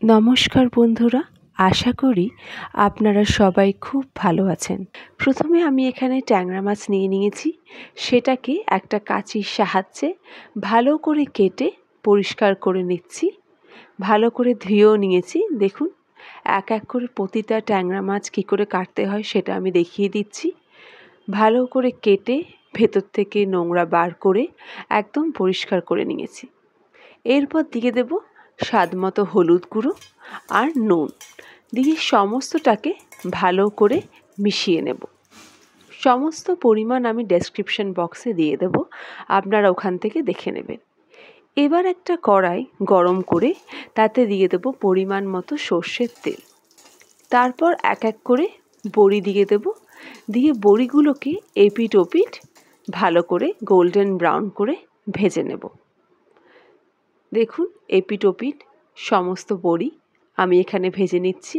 নমস্কার বন্ধুরা, আশা করি আপনারা সবাই খুব ভালো আছেন। প্রথমে আমি এখানে ট্যাংরা মাছ নিয়ে নিয়েছি। সেটাকে একটা কাঁচির সাহায্যে ভালো করে কেটে পরিষ্কার করে নিচ্ছি। ভালো করে ধুয়েও নিয়েছি। দেখুন, এক এক করে প্রতিটা ট্যাংরা মাছ কী করে কাটতে হয় সেটা আমি দেখিয়ে দিচ্ছি। ভালো করে কেটে ভেতর থেকে নোংরা বার করে একদম পরিষ্কার করে নিয়েছি। এরপর দিয়ে দেব স্বাদমতো হলুদ গুঁড়ো আর নুন দিয়ে সমস্তটাকে ভালো করে মিশিয়ে নেব। সমস্ত পরিমাণ আমি ডেসক্রিপশন বক্সে দিয়ে দেব, আপনারা ওখান থেকে দেখে নেবেন। এবার একটা কড়াই গরম করে তাতে দিয়ে দেব পরিমাণ মতো সর্ষের তেল। তারপর এক এক করে বড়ি দিয়ে দেব, দিয়ে বড়িগুলোকে এপিট ওপিট ভালো করে গোল্ডেন ব্রাউন করে ভেজে নেব। দেখুন, এপিট ওপিট সমস্ত বড়ি আমি এখানে ভেজে নিচ্ছি।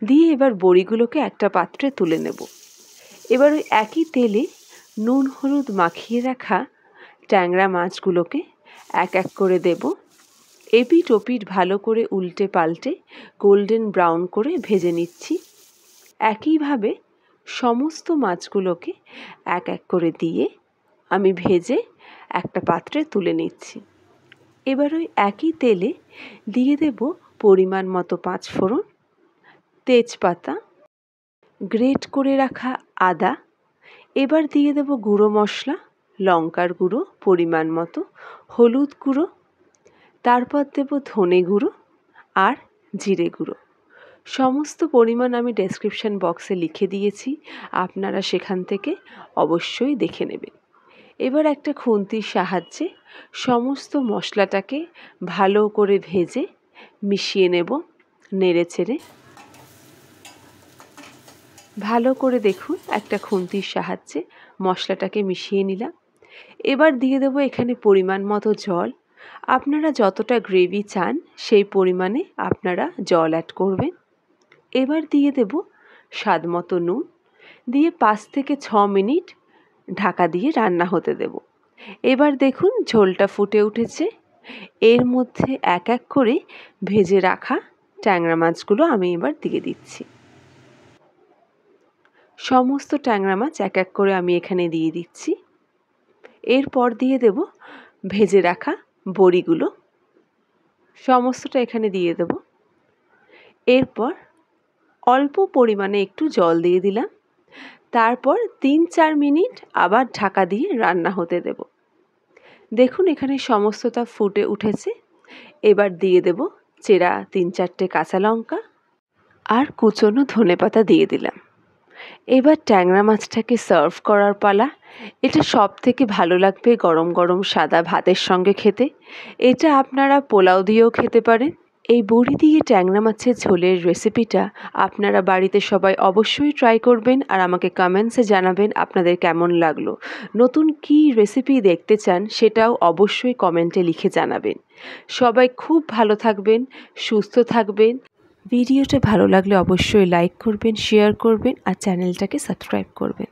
দিয়ে এবার বড়িগুলোকে একটা পাত্রে তুলে নেব। এবার ওই একই তেলে নুন হলুদ মাখিয়ে রাখা ট্যাংরা মাছগুলোকে এক এক করে দেব। এপিট ওপিট ভালো করে উল্টে পাল্টে গোল্ডেন ব্রাউন করে ভেজে নিচ্ছি। একইভাবে সমস্ত মাছগুলোকে এক এক করে দিয়ে আমি ভেজে একটা পাত্রে তুলে নিচ্ছি। এবার ওই একই তেলে দিয়ে দেব পরিমাণ মতো পাঁচফোড়ন, তেজপাতা, গ্রেট করে রাখা আদা। এবার দিয়ে দেব গুঁড়ো মশলা, লঙ্কার গুঁড়ো পরিমাণ মতো, হলুদ গুঁড়ো, তারপর দেব ধনে গুঁড়ো আর জিরে গুঁড়ো। সমস্ত পরিমাণ আমি ডেসক্রিপশন বক্সে লিখে দিয়েছি, আপনারা সেখান থেকে অবশ্যই দেখে নেবেন। এবার একটা খুন্তির সাহায্যে সমস্ত মশলাটাকে ভালো করে ভেজে মিশিয়ে নেব, নেড়ে চেড়ে। ভালো করে দেখুন, একটা খুন্তির সাহায্যে মশলাটাকে মিশিয়ে নিলাম। এবার দিয়ে দেবো এখানে পরিমাণ মতো জল। আপনারা যতটা গ্রেভি চান সেই পরিমাণে আপনারা জল অ্যাড করবেন। এবার দিয়ে দেব স্বাদ মতো নুন, দিয়ে 5 থেকে 6 মিনিট ঢাকা দিয়ে রান্না হতে দেব। এবার দেখুন ঝোলটা ফুটে উঠেছে। এর মধ্যে এক এক করে ভেজে রাখা ট্যাংরা মাছগুলো আমি এবার দিয়ে দিচ্ছি। সমস্ত ট্যাংরা মাছ এক এক করে আমি এখানে দিয়ে দিচ্ছি। এরপর দিয়ে দেব ভেজে রাখা বড়িগুলো, সমস্তটা এখানে দিয়ে দেব। এরপর অল্প পরিমাণে একটু জল দিয়ে দিলাম। তারপর 3-4 মিনিট আবার ঢাকা দিয়ে রান্না হতে দেব। দেখুন এখানে সমস্তটা ফুটে উঠেছে। এবার দিয়ে দেব চেরা 3-4টে কাঁচা লঙ্কা আর কুচনো ধনেপাতা দিয়ে দিলাম। এবার ট্যাংরা মাছটাকে সার্ভ করার পালা। এটা সবথেকে ভালো লাগবে গরম গরম সাদা ভাতের সঙ্গে খেতে। এটা আপনারা পোলাও দিয়েও খেতে পারেন। এই বড়ি দিয়ে ট্যাংরা মাছের ঝোলের রেসিপিটা আপনারা বাড়িতে সবাই অবশ্যই ট্রাই করবেন আর আমাকে কমেন্টসে জানাবেন আপনাদের কেমন লাগলো। নতুন কী রেসিপি দেখতে চান সেটাও অবশ্যই কমেন্টে লিখে জানাবেন। সবাই খুব ভালো থাকবেন, সুস্থ থাকবেন। ভিডিওটা ভালো লাগলে অবশ্যই লাইক করবেন, শেয়ার করবেন আর চ্যানেলটাকে সাবস্ক্রাইব করবেন।